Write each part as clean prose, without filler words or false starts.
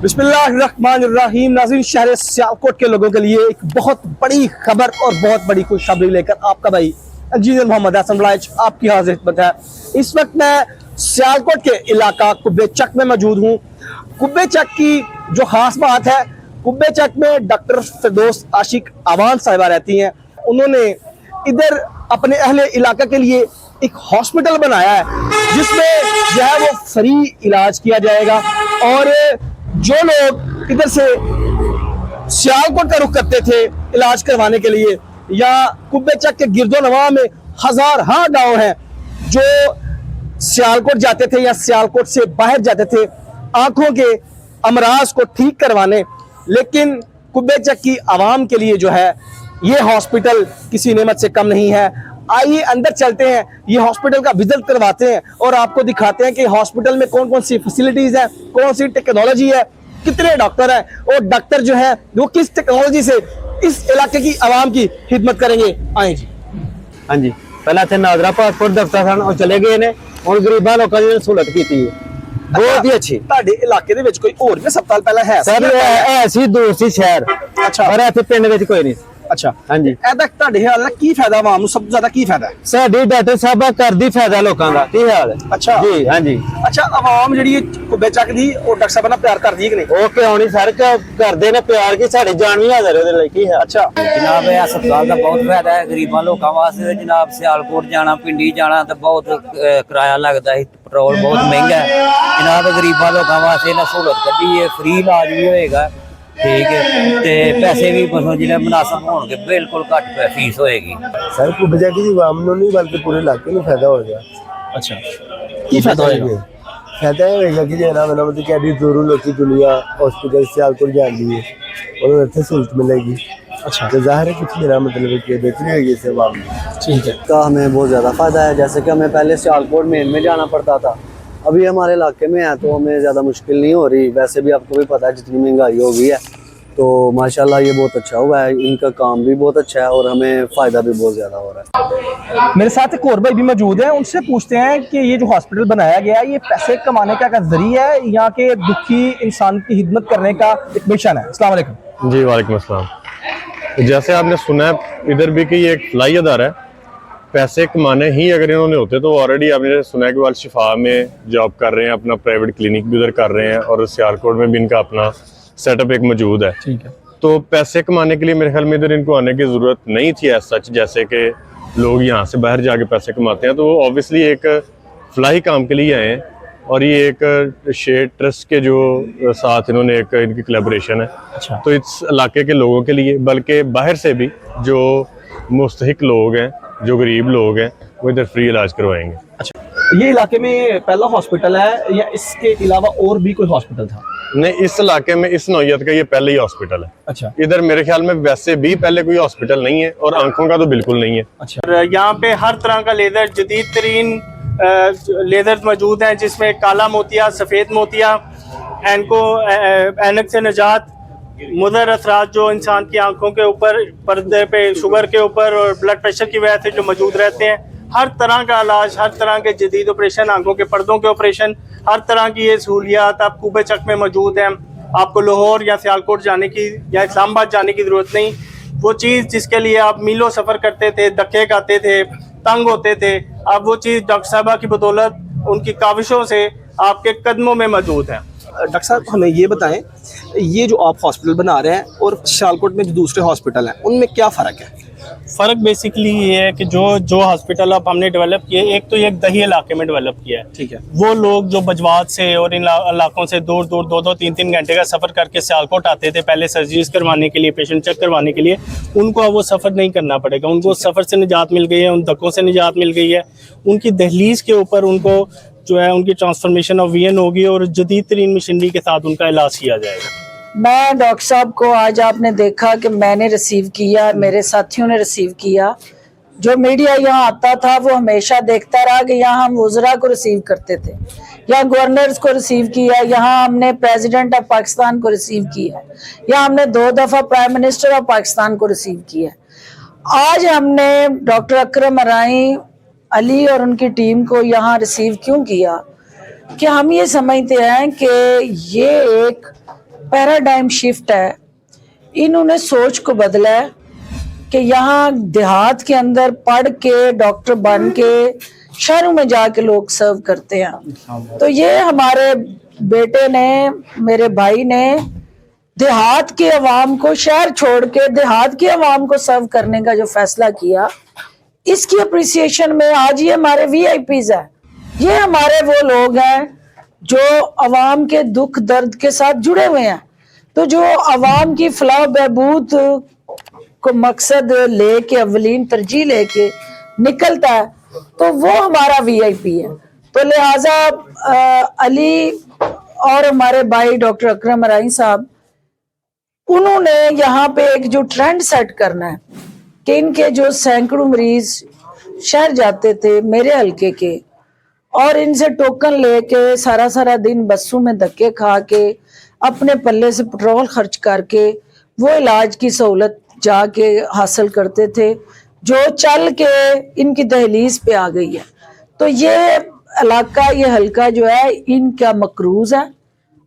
बिस्मिल्लाहिर्रहमानिर्रहीम। नाज़रीन, शहर सियालकोट के लोगों के लिए एक बहुत बड़ी खबर और बहुत बड़ी खुशखबरी लेकर आपका भाई इंजीनियर मोहम्मद हसन राइच आपकी हाजिर खिदमत है। इस वक्त मैं सियालकोट के इलाका कुब्बे चक में मौजूद हूँ। कुब्बे चक की जो खास बात है, कुब्बे चक में डॉक्टर फिरदौस आशिक आवान साहिबा रहती हैं। उन्होंने इधर अपने अहले इलाका के लिए एक हॉस्पिटल बनाया है जिसमें जो है वो फ्री इलाज किया जाएगा और जो लोग इधर से सियालकोट का रुख करते थे इलाज करवाने के लिए, या कुब्बे चक के गिरदोनवा में हजार गांव हैं जो सियालकोट जाते थे या सियालकोट से बाहर जाते थे आंखों के अमराज को ठीक करवाने, लेकिन कुब्बे चक की आवाम के लिए जो है ये हॉस्पिटल किसी नेमत से कम नहीं है। आइए अंदर चलते हैं, ये हॉस्पिटल का विजिट करवाते हैं और आपको दिखाते हैं कि हॉस्पिटल में कौन कौन सी फैसिलिटीज है, कौन सी टेक्नोलॉजी है, कितने डॉक्टर हैं और डॉक्टर जो है वो किस टेक्नोलॉजी से इस इलाके की आवाम की खिदमत करेंगे। आए जी। हाँ जी, पहले इतने नादरा पासपोर्ट दफ्तर सन और चले गए ने और गरीबां लोगों की सहूलत की थी, बहुत ही अच्छी। ਤੁਹਾਡੇ ਇਲਾਕੇ ਦੇ ਵਿੱਚ ਕੋਈ ਹੋਰ ਵੀ ਹਸਪਤਾਲ ਪਹਿਲਾਂ ਹੈ सर ऐसी दूर सी शहर, अच्छा पर इतने पिंड ਵਿੱਚ ਕੋਈ ਨਹੀਂ। अच्छा हाँ जी, ਇਹਦਾ ਤੁਹਾਡੇ ਖਿਆਲ ਨਾਲ ਕੀ ਫਾਇਦਾ ਆਵਾਮ ਨੂੰ, ਸਭ ਤੋਂ ਜ਼ਿਆਦਾ ਕੀ ਫਾਇਦਾ ਹੈ? ਸਾਡੀ ਡਾਕਟਰ ਸਾਹਿਬਾ ਕਰਦੀ ਫਾਇਦਾ ਲੋਕਾਂ ਦਾ। ਕੀ ਹਾਲ ਹੈ? अच्छा ਜੀ ਹਾਂ ਜੀ, अच्छा ਆਵਾਮ ਜਿਹੜੀ ਕੁੱਬੇ ਚੱਕ ਦੀ ਉਹ ਡਾਕਟਰ ਸਾਹਿਬ ਨਾਲ ਪਿਆਰ ਕਰਦੀ ਹੈ ਕਿ ਨਹੀਂ? ਉਹ ਕਿਉਂ ਨਹੀਂ ਸਰ, ਕਰਦੇ ਨੇ ਪਿਆਰ ਕੀ ਸਾਡੀ ਜਾਨ ਵੀ ਹਾਜ਼ਰ ਉਹਦੇ ਲਈ। ਕੀ ਹੈ? अच्छा जनाब ਇਹ ਹਸਪਤਾਲ ਦਾ ਬਹੁਤ ਫਾਇਦਾ ਹੈ ਗਰੀਬਾਂ ਲੋਕਾਂ ਵਾਸਤੇ। ਜਨਾਬ ਸਿਆਲਕੋਟ ਜਾਣਾ, ਪਿੰਡੀ ਜਾਣਾ ਤਾਂ ਬਹੁਤ ਕਿਰਾਇਆ ਲੱਗਦਾ ਹੈ, ਪੈਟਰੋਲ ਬਹੁਤ ਮਹਿੰਗਾ ਹੈ। ਜਨਾਬ ਗਰੀਬਾਂ ਲੋਕਾਂ ਵਾਸਤੇ ਇਹਨਾਂ ਸਹੂਲਤ ਕੱਢੀ ਹੈ, ਫ੍ਰੀ ਇਲਾਜ ਵੀ ਹੋਏਗਾ, ठीक है, ते पैसे भी जिले मुनासिब होंगे, बिल्कुल घट फीस होएगी। सर कुब्बे चक की आवाम ਨੂੰ नहीं बल्कि पूरे इलाके में फायदा होगा। अच्छा की फायदा होएगा? फायदा ये होगा कि जना मैंने मतलब कि दूरों लोग की दुनिया हॉस्पिटल सियालकोट जाती है और उन्हें सहूलत मिलेगी। अच्छा तो जाहिर है कुछ जना मतलब कि बेहतरी होगी इससे आवाम में। ठीक है। का हमें बहुत ज़्यादा फ़ायदा है। जैसे कि हमें पहले सियालकोट मेन में जाना पड़ता था, अभी हमारे इलाके में है तो हमें ज़्यादा मुश्किल नहीं हो रही। वैसे भी आपको भी पता है जितनी महंगाई हो गई है, तो माशाल्लाह ये बहुत अच्छा हुआ है, इनका काम भी बहुत अच्छा है और हमें फ़ायदा भी बहुत ज़्यादा हो रहा है। मेरे साथ एक और भाई भी मौजूद हैं, उनसे पूछते हैं कि ये जो हॉस्पिटल बनाया गया है ये पैसे कमाने का जरिया है, यहाँ के दुखी इंसान की खिदमत करने का एक मिशन है। अस्सलाम वालेकुम। जी वालेकुम अस्सलाम। जैसे आपने सुना है इधर भी कि ये एक फलाई अदारा है, पैसे कमाने ही अगर इन्होंने होते तो ऑलरेडी आपने सुना है कि वो शिफा में जॉब कर रहे हैं, अपना प्राइवेट क्लिनिक भी उधर कर रहे हैं और सियालकोट में भी इनका अपना सेटअप एक मौजूद है। ठीक है। तो पैसे कमाने के लिए मेरे ख्याल में इधर इनको आने की ज़रूरत नहीं थी एज सच, जैसे कि लोग यहाँ से बाहर जाके पैसे कमाते हैं। तो वो ऑब्वियसली एक फलाही काम के लिए आए हैं और ये एक शेयर ट्रस्ट के जो साथ इन्होंने एक इनकी कोलैबोरेशन है। अच्छा। तो इस इलाके के लोगों के लिए, बल्कि बाहर से भी जो मुस्तहिक लोग हैं, जो गरीब लोग हैं, वो इधर फ्री इलाज करवाएंगे। अच्छा, ये इलाके में पहला हॉस्पिटल है या इसके अलावा और भी कोई हॉस्पिटल था? नहीं, इस इलाके में इस नौयत का ये पहले ही हॉस्पिटल है। अच्छा। इधर मेरे ख्याल में वैसे भी पहले कोई हॉस्पिटल नहीं है और आंखों का तो बिल्कुल नहीं है। अच्छा। और यहाँ पे हर तरह का लेदर, जदीद तरीन लेदर मौजूद हैं, जिसमें काला मोतिया, सफ़ेद मोतिया, ऐनक से निजात, मुदर असरात जो इंसान की आंखों के ऊपर, पर्दे पे शुगर के ऊपर और ब्लड प्रेशर की वजह से जो मौजूद रहते हैं, हर तरह का इलाज, हर तरह के जदीद ऑपरेशन, आंखों के पर्दों के ऑपरेशन, हर तरह की ये सहूलियात आप कुब्बे चक में मौजूद हैं। आपको लाहौर या सियालकोट जाने की या इस्लामाबाद जाने की ज़रूरत नहीं। वो चीज़ जिसके लिए आप मीलों सफ़र करते थे, धक्के खाते थे, तंग होते थे, अब वो चीज़ डॉक्टर साहबा की बदौलत, उनकी काविशों से आपके कदमों में मौजूद है। डॉक्टर साहब हमें ये बताएं, ये जो आप हॉस्पिटल बना रहे हैं और सियालकोट में जो दूसरे हॉस्पिटल हैं उनमें क्या फ़र्क है? फ़र्क बेसिकली ये है कि जो हॉस्पिटल अब हमने डेवलप किए, एक तो ये एक दही इलाके में डेवलप किया है। ठीक है। वो लोग जो बजवात से और इन इलाकों से दूर दूर 2-2, 3-3 घंटे का सफ़र करके सियालकोट आते थे पहले सर्जरीज करवाने के लिए, पेशेंट चेक करवाने के लिए, उनको अब वो सफ़र नहीं करना पड़ेगा। उनको सफ़र से निजात मिल गई है, उन धक्कों से निजात मिल गई है। उनकी दहलीज के ऊपर उनको जो है उनकी ट्रांसफॉर्मेशन ऑफ वीएन होगी और जदीद तरीन मशीनरी के साथ उनका इलाज किया जाएगा। मैं डॉक्टर साहब को आज आपने देखा कि मैंने रिसीव किया, मेरे साथियों ने रिसीव किया। जो मीडिया यहाँ आता था वो हमेशा देखता रहा कि यहाँ हम वज़रा को रिसीव करते थे, यहाँ गवर्नर्स को रिसीव किया, यहाँ हमने प्रेसिडेंट ऑफ पाकिस्तान को रिसीव किया, यहाँ हमने 2 दफ़ा प्राइम मिनिस्टर ऑफ पाकिस्तान को रिसीव किया। आज हमने डॉक्टर अकरम अराई अली और उनकी टीम को यहाँ रिसीव क्यों किया? कि हम ये समझते हैं कि ये एक पैराडाइम शिफ्ट है। इन्होंने सोच को बदला है कि यहाँ देहात के अंदर पढ़ के डॉक्टर बन के शहरों में जाके लोग सर्व करते हैं। तो ये हमारे बेटे ने, मेरे भाई ने देहात के अवाम को, शहर छोड़ के देहात के अवाम को सर्व करने का जो फैसला किया, इसकी अप्रिसिएशन में आज ये हमारे VIPs है। ये हमारे वो लोग हैं जो अवाम के दुख दर्द के साथ जुड़े हुए हैं। तो जो अवाम की फलाह बहबूद को मकसद लेके, अवलीन तरजीह लेके निकलता है, तो वो हमारा VIP है। तो लिहाजा अली और हमारे भाई डॉक्टर अकरम अराई साहब, उन्होंने यहाँ पे एक जो ट्रेंड सेट करना है कि इनके जो सैकड़ों मरीज शहर जाते थे मेरे हल्के के, और इनसे टोकन लेके सारा दिन बसों में धक्के खा के अपने पल्ले से पेट्रोल खर्च करके वो इलाज की सहूलत जाके हासिल करते थे, जो चल के इनकी दहलीज पे आ गई है। तो ये इलाका, ये हल्का जो है इनका मकरूज है,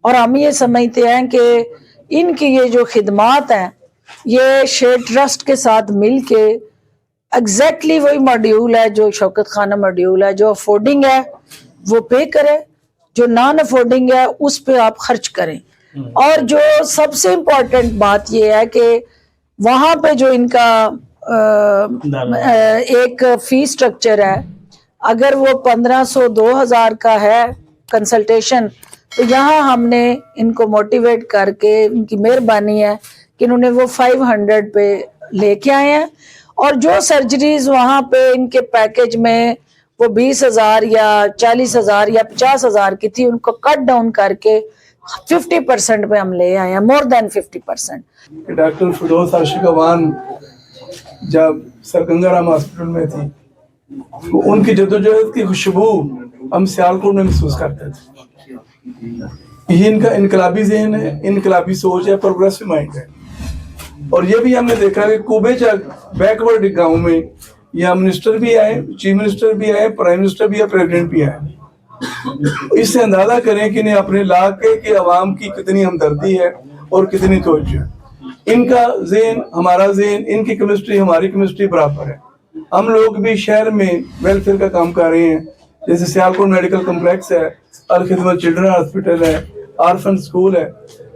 और हम ये समझते हैं कि इनकी ये जो खिदमात हैं, ये शेयर ट्रस्ट के साथ मिल के एग्जैक्टली वही मॉड्यूल है जो शौकत खाना मॉड्यूल है। जो अफोर्डिंग है वो पे करे, जो नॉन अफोर्डिंग है उस पे आप खर्च करें। और जो सबसे इम्पोर्टेंट बात ये है कि वहाँ पे जो इनका एक फीस स्ट्रक्चर है, अगर वो 1500-2000 का है कंसल्टेशन, तो यहाँ हमने इनको मोटिवेट करके, इनकी मेहरबानी है कि इन्होंने वो 500 पे लेके आए हैं। और जो सर्जरीज वहाँ पे इनके पैकेज में वो 20,000 या 40,000 या 50,000 की थी, उनको कट डाउन करके 50% पे हम ले आए हैं, मोर देन 50%। डॉक्टर फिरोज आशिक अवान जब सरगंगाराम हॉस्पिटल में थी, तो उनकी जद्दोजहद की खुशबू हम सियालकोट में महसूस करते थे। ये इनका इनकलाबी ज़हन है, इनकलाबी सोच है, प्रोग्रेसिव माइंड है। और ये भी हमने देखा कि कुबेचक बैकवर्ड गांव में यहाँ मिनिस्टर भी आए, चीफ मिनिस्टर भी आए, प्राइम मिनिस्टर भी आए, प्रेसिडेंट भी आए। इससे अंदाजा करें कि इन्हें अपने इलाके के अवाम की कितनी हमदर्दी है और कितनी तवज्जो है। इनका ज़हन, हमारा ज़हन, इनकी केमिस्ट्री हमारी केमिस्ट्री बराबर है। हम लोग भी शहर में वेलफेयर का काम कर रहे हैं, जैसे सियालकोट मेडिकल कम्प्लेक्स है, अल खिदमत चिल्ड्रन हॉस्पिटल है, आर्फन स्कूल है।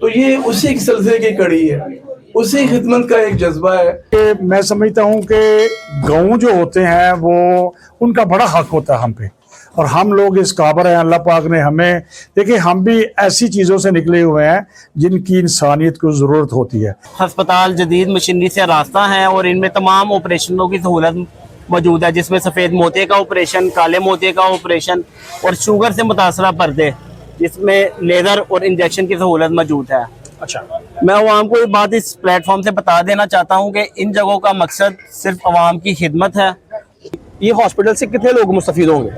तो ये उसी सिलसिले की कड़ी है, उसी खिदमत का एक जज्बा है। कि मैं समझता हूँ कि गाँव जो होते हैं वो उनका बड़ा हक होता है हम पे, और हम लोग इस काबर हैं। अल्लाह पाक ने हमें, देखिए हम भी ऐसी चीज़ों से निकले हुए हैं जिनकी इंसानियत को ज़रूरत होती है। अस्पताल जदीद मशीनरी से रास्ता है और इनमें तमाम ऑपरेशनों की सहूलत मौजूद है, जिसमें सफ़ेद मोतिये का ऑपरेशन, काले मोतिये का ऑपरेशन और शुगर से मुतासरा पर्दे, जिसमें लेज़र और इंजेक्शन की सहूलत मौजूद है। अच्छा, मैं अवाम को ये बात इस प्लेटफॉर्म से बता देना चाहता हूँ कि इन जगहों का मकसद सिर्फ अवाम की खिदमत है। ये हॉस्पिटल से कितने लोग मुस्तफीद होंगे?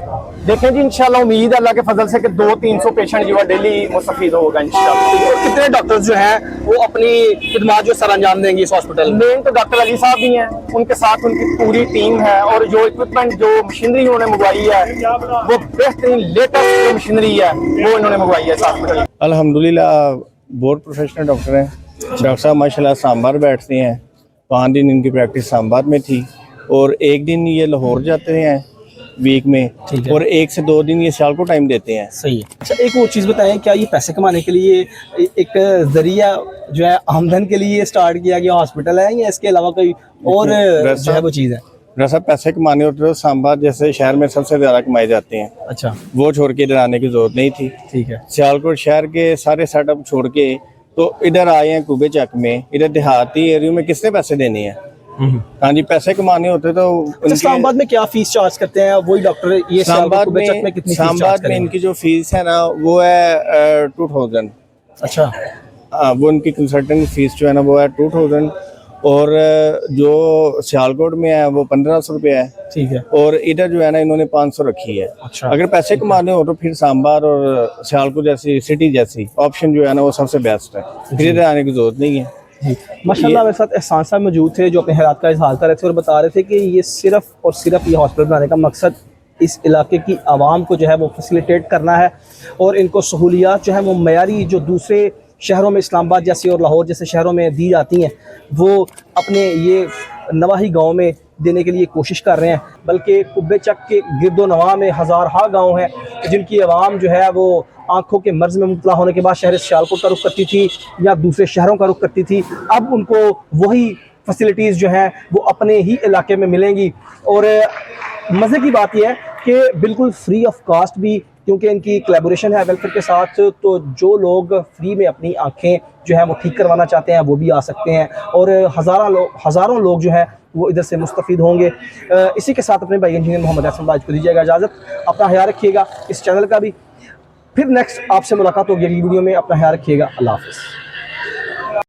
देखें जी, इंशाल्लाह उम्मीद है अल्लाह के फजल से कि 200-300 पेशेंट जो है डेली मुस्तफीद होगा इंशाल्लाह। कितने डॉक्टर्स जो हैं वो अपनी खिदमत जो सर अंजाम देंगे इस हॉस्पिटल में? मेन तो डॉक्टर अली साहब भी हैं, उनके साथ उनकी पूरी टीम है, और जो इक्विपमेंट, जो मशीनरी उन्होंने मंगवाई है वो बेहतरीन लेटेस्ट जो मशीनरी है वो इन्होंने मंगवाई है इस हॉस्पिटल में। अल्हम्दुलिल्लाह बोर्ड प्रोफेशनल डॉक्टर हैं। डॉक्टर साहब माशाल्लाह सांबार बैठते हैं, 5 दिन इनकी प्रैक्टिस सांबार में थी, और 1 दिन ये लाहौर जाते हैं वीक में, और 1 से 2 दिन ये सियालकोट टाइम देते हैं। सही है। अच्छा, एक और चीज़ बताएं, क्या ये पैसे कमाने के लिए एक जरिया जो है आमदन के लिए स्टार्ट किया गया हॉस्पिटल है, या इसके अलावा कोई और जो है वो चीज़ है? वैसा पैसे कमाने होते तो सांबार जैसे शहर में सबसे ज़्यादा कमाए जाते हैं। अच्छा, वो छोड़ के इधर आने की जरूरत नहीं थी। ठीक है। सियालकोट शहर के सारे सेटअप छोड़ के तो इधर आए हैं कुबेचक में। इधर देहाती एरिया में किसने पैसे देने हैं? हाँ जी, पैसे कमाने होते तो इस्लामाबाद में क्या फीस चार्ज करते हैं वही डॉक्टर? ये इस्लामाबाद में कितनी इस्लामाबाद में इनकी जो फीस है ना वो है 2000। अच्छा, वो उनकी कंसल्टेंट फीस जो है ना वो है 2000, और जो सियालकोट में है वो 1500 रुपये है। ठीक है। और इधर जो है ना इन्होंने 500 रखी है। अच्छा, अगर पैसे कमाने हो तो फिर सांबार और सियालकोट जैसी सिटी जैसी ऑप्शन जो है ना वो सबसे बेस्ट है, फिर इधर आने की जरूरत नहीं है। माशाल्लाह मेरे साथ एहसान साहब मौजूद थे जो अपने हालात का इजहार कर रहे थे और बता रहे थे कि ये सिर्फ और सिर्फ ये हॉस्पिटल बनाने का मकसद इस इलाके की आवाम को जो है वो फैसिलिटेट करना है और इनको सहूलियात जो है वो मयारी जो दूसरे शहरों में इस्लामाबाद जैसे और लाहौर जैसे शहरों में दी जाती हैं वो अपने ये नवाही गांव में देने के लिए कोशिश कर रहे हैं। बल्कि कुब्बे चक के गिरदो नवा में हज़ारहा गांव हैं जिनकी आवाम जो है वो आंखों के मर्ज में मुब्तला होने के बाद शहर सियालकोट का रुख करती थी या दूसरे शहरों का रुख करती थी। अब उनको वही फैसिलिटीज़ जो हैं वो अपने ही इलाके में मिलेंगी। और मज़े की बात यह है कि बिल्कुल फ्री ऑफ कास्ट भी, क्योंकि इनकी कोलैबोरेशन है वेलफेयर के साथ, तो जो लोग फ्री में अपनी आंखें जो है वो ठीक करवाना चाहते हैं वो भी आ सकते हैं और हज़ारों लोग जो है वो इधर से मुस्तफ़ीद होंगे। इसी के साथ अपने भाई इंजीनियर मोहम्मद एहसन बाज को दीजिएगा इजाज़त। अपना ख्याल रखिएगा, इस चैनल का भी। फिर नेक्स्ट आपसे मुलाकात होगी अगली वीडियो में। अपना ख्याल रखिएगा। अल्लाह हाफ़िज़।